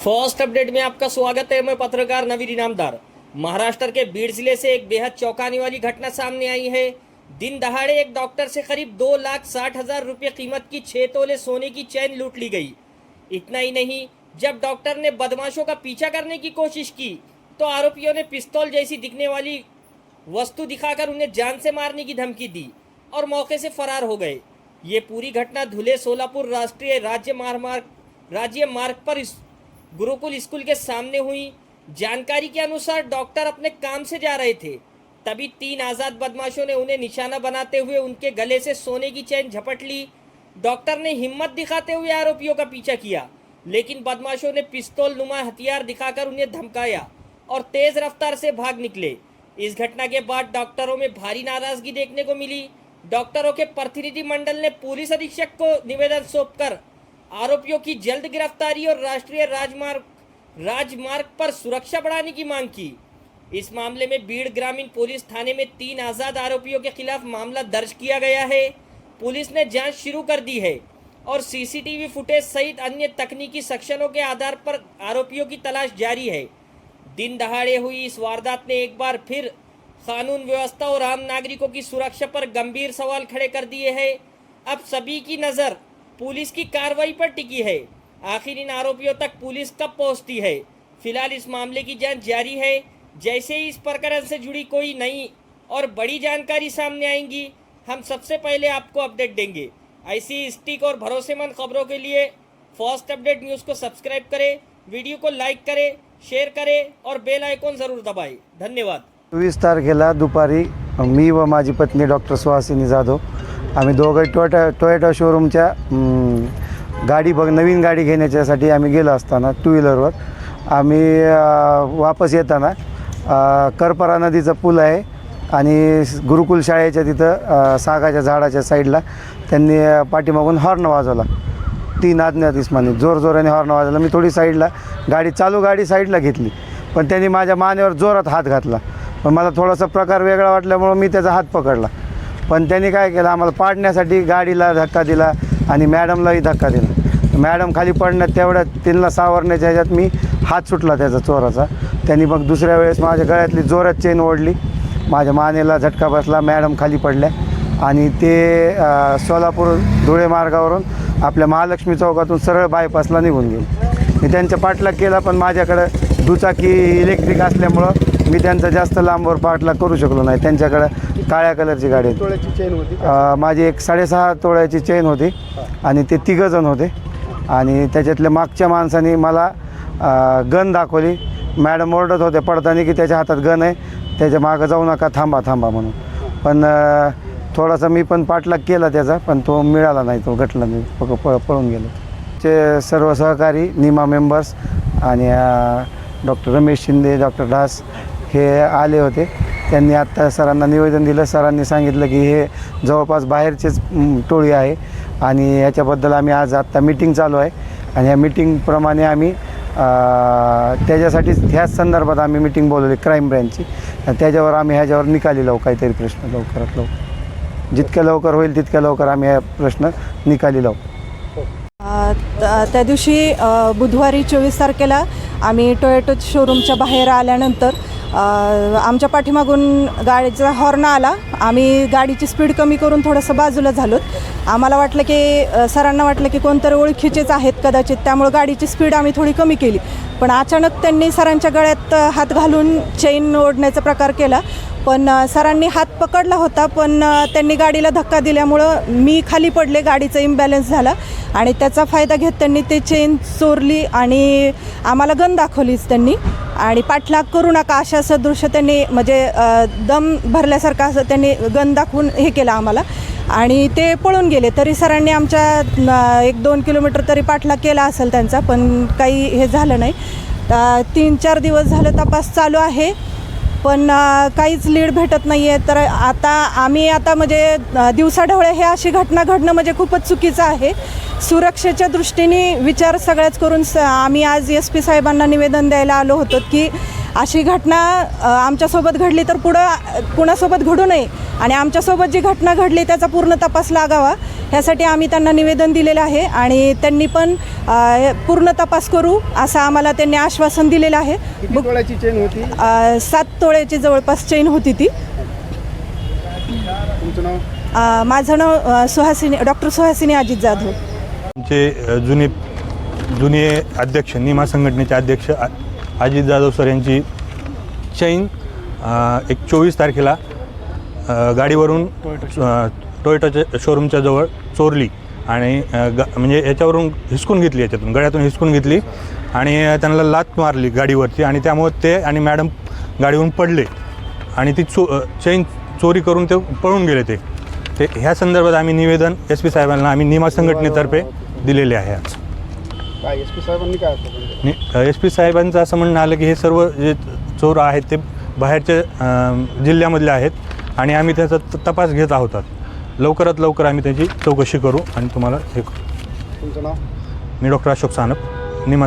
First update में आपका स्वागत है। मैं पत्रकार नवीर इनामदार। महाराष्ट्र के बीड़ जिले से एक बेहद चौंकाने वाली घटना सामने आई है। दिन दहाड़े एक डॉक्टर से करीब 2,60,000 रुपये कीमत की 6 तोले सोने की चैन लूट ली गई। इतना ही नहीं, जब डॉक्टर ने बदमाशों का पीछा करने की कोशिश की तो आरोपियों ने पिस्तौल जैसी दिखने वाली वस्तु दिखाकर उन्हें जान से मारने की धमकी दी और मौके से फरार हो गए। ये पूरी घटना धुले सोलापुर राष्ट्रीय राज्य मार्ग पर गुरुकुल स्कूल के सामने हुई। जानकारी के अनुसार डॉक्टर अपने काम से जा रहे थे, तभी 3 आजाद बदमाशों ने उन्हें निशाना बनाते हुए उनके गले से सोने की चैन झपट ली। डॉक्टर ने हिम्मत दिखाते हुए आरोपियों का पीछा किया, लेकिन बदमाशों ने पिस्तौल नुमा हथियार दिखाकर उन्हें धमकाया और तेज रफ्तार से भाग निकले। इस घटना के बाद डॉक्टरों में भारी नाराजगी देखने को मिली। डॉक्टरों के प्रतिनिधि मंडल ने पुलिस अधीक्षक को निवेदन सौंपकर आरोपियों की जल्द गिरफ्तारी और राष्ट्रीय राजमार्ग पर सुरक्षा बढ़ाने की मांग की। इस मामले में बीड़ ग्रामीण पुलिस थाने में 3 आजाद आरोपियों के खिलाफ मामला दर्ज किया गया है। पुलिस ने जांच शुरू कर दी है और सीसीटीवी फुटेज सहित अन्य तकनीकी सेक्शनों के आधार पर आरोपियों की तलाश जारी है। दिन दहाड़े हुई इस वारदात ने एक बार फिर कानून व्यवस्था और आम नागरिकों की सुरक्षा पर गंभीर सवाल खड़े कर दिए हैं। अब सभी की नज़र पुलिस की कार्रवाई पर टिकी है। आखिर इन आरोपियों तक पुलिस कब पहुंचती है? फिलहाल इस मामले की जांच जारी है। जैसे ही इस प्रकरण से जुड़ी कोई नई और बड़ी जानकारी सामने आएंगी, हम सबसे पहले आपको अपडेट देंगे। ऐसी स्टिक और भरोसेमंद खबरों के लिए फर्स्ट अपडेट न्यूज़ को सब्सक्राइब करें, वीडियो को लाइक करें, शेअर करें और बेल आयकॉन जरूर दबाएं। धन्यवाद। 24 तारखेला दुपारी मी व माझी पत्नी डॉक्टर सुहासिनी जाधव आम्ही दोघं टोयोटा शोरूमच्या नवीन गाडी घेण्याच्यासाठी आम्ही गेलो असताना टू व्हीलरवर आम्ही वापस येताना करपरा नदीचा पूल आहे आणि गुरुकुल शाळेच्या तिथं सागाच्या झाडाच्या साईडला त्यांनी पाठीमागून हॉर्न वाजवला। 3 अज्ञात इसमाने जोरजोराने हॉर्न वाजवला। मी थोडी साईडला गाडी साईडला घेतली, पण त्यांनी माझ्या मानेवर जोरात हात घातला। पण मला थोडासा प्रकार वेगळा वाटल्यामुळे मी त्याचा हात पकडला, पण त्यांनी काय केलं, आम्हाला पाडण्यासाठी गाडीला धक्का दिला आणि मॅडमलाही धक्का दिला। मॅडम खाली पडण्यात तेवढ्यात त्यांना सावरण्याच्या ह्याच्यात मी हात सुटला त्याचा चोराचा। त्यांनी मग दुसऱ्या वेळेस माझ्या गळ्यातली जोरात चेन ओढली, माझ्या मानेला झटका बसला, मॅडम खाली पडल्या आणि ते सोलापूर धुळे मार्गावरून आपल्या महालक्ष्मी चौकातून सरळ बायपासला निघून गेले। मी त्यांचा पाठलाग केला, पण माझ्याकडे दुचाकी इलेक्ट्रिक असल्यामुळं मी त्यांचा जास्त लांबवर पाठलाग करू शकलो नाही। त्यांच्याकडे काळ्या कलरची गाडी होती, माझी एक 6.5 तोळ्याची चेन होती आणि ते 3 जण होते आणि त्याच्यातल्या मागच्या माणसाने मला गन दाखवली। मॅडम ओरडत होते पडताना की त्याच्या हातात गन आहे, त्याच्या मागं जाऊ नका, थांबा म्हणून। पण थोडासा मी पण पाठलाग केला त्याचा, पण तो मिळाला नाही, तो गटला नाही, पळून गेलो। ते सर्व सहकारी निमा मेंबर्स आणि डॉक्टर रमेश शिंदे, डॉक्टर ढास हे आले होते। त्यांनी आत्ता सरांना निवेदन दिलं। सरांनी सांगितलं की हे जवळपास बाहेरचेच टोळी आहे आणि याच्याबद्दल आम्ही आज आत्ता मीटिंग चालू आहे आणि या मीटिंगप्रमाणे आम्ही त्याच्यासाठीच ह्याच संदर्भात आम्ही मीटिंग बोलवली क्राईम ब्रँचची। त्याच्यावर आम्ही ह्याच्यावर निकाली लावू, काहीतरी प्रश्न लवकरात लवकर, जितक्या लवकर होईल तितक्या लवकर आम्ही हा प्रश्न निकाली लावू। त्या दिवशी बुधवारी 24 तारखेला आम्ही टोयोटा शोरूमच्या बाहेर आल्यानंतर आमच्या पाठीमागून गाडीचा हॉर्न आला। आम्ही गाडीची स्पीड कमी करून थोडंसं बाजूला झालो। आम्हाला वाटलं की सरांना वाटलं की कोणतरी ओळखीचेच आहेत कदाचित, त्यामुळे गाडीची स्पीड आम्ही थोडी कमी केली। पण अचानक त्यांनी सरांच्या गळ्यात हात घालून चेन ओढण्याचा प्रकार केला, पण सरांनी हात पकडला होता, पण त्यांनी गाडीला धक्का दिल्यामुळं मी खाली पडले, गाडीचा इम्बॅलन्स झाला आणि त्याचा फायदा घेत त्यांनी ते चेन चोरली आणि आम्हाला गन दाखवलीच त्यांनी आणि पाठलाग करू नका अशा सदृश्य त्यांनी म्हणजे दम भरल्यासारखं असं त्यांनी गन दाखवून हे केलं आम्हाला आणि ते पळून गेले। तरी सरांनी आमच्या 1-2 किलोमीटर तरी पाठलाग केला असेल त्यांचा, पण काही हे झालं नाही। 3-4 दिवस झालं तपास चालू आहे, पण काहीच लीड भेटत नाही आहे। तर आम्ही म्हणजे दिवसाढवळे हे अशी घटना घडणं म्हणजे खूपच चुकीचं आहे। सुरक्षेच्या दृष्टीने विचार सगळ्याच करून आम्ही आज SP साहेबांना निवेदन द्यायला आलो होतो की अशी घटना आमच्यासोबत घडली तर पुढं कुणासोबत घडू नये आणि आमच्यासोबत जी घटना घडली त्याचा पूर्ण तपास लागावा ह्यासाठी आम्ही त्यांना निवेदन दिलेलं आहे आणि त्यांनी पण पूर्ण तपास करू असं आम्हाला त्यांनी आश्वासन दिलेलं आहे. किती तोळ्याची चेन होती? 7 तोळ्याची जवळपास चेन होती ती. तुमचं नाव? माझं नाव सुहासिनी, डॉक्टर सुहासिनी अजित जाधव. आमचे जुने अध्यक्ष, निमा संघटनेचे अध्यक्ष अजित जाधव सर यांची चैन एक 24 तारखेला गाडीवरून टोयोटाच्या शोरूमच्या जवळ चोरली आणि म्हणजे याच्यावरून हिसकून घेतली, याच्यातून गळ्यातून हिसकून घेतली आणि त्यांना लाथ मारली गाडीवरती आणि त्यामुळे ते आणि मॅडम गाडीवरून पडले आणि ती चैन चोरी करून ते पळून गेले. ते ह्या संदर्भात आम्ही निवेदन SP साहेबांना आम्ही निमा संघटनेतर्फे दिलेले आहे. आज काय SP साहेबांनी काय असं SP साहेबांचं असं म्हणणं आलं की हे सर्व जे चोर आहेत ते बाहेरच्या जिल्ह्यामधले आहेत आणि आम्ही त्याचा तपास घेत आहोत. लवकरात लवकर आम्ही त्याची चौकशी करू आणि तुम्हाला हे करू. तुमचं नाव? मी डॉक्टर अशोक सानप, निमा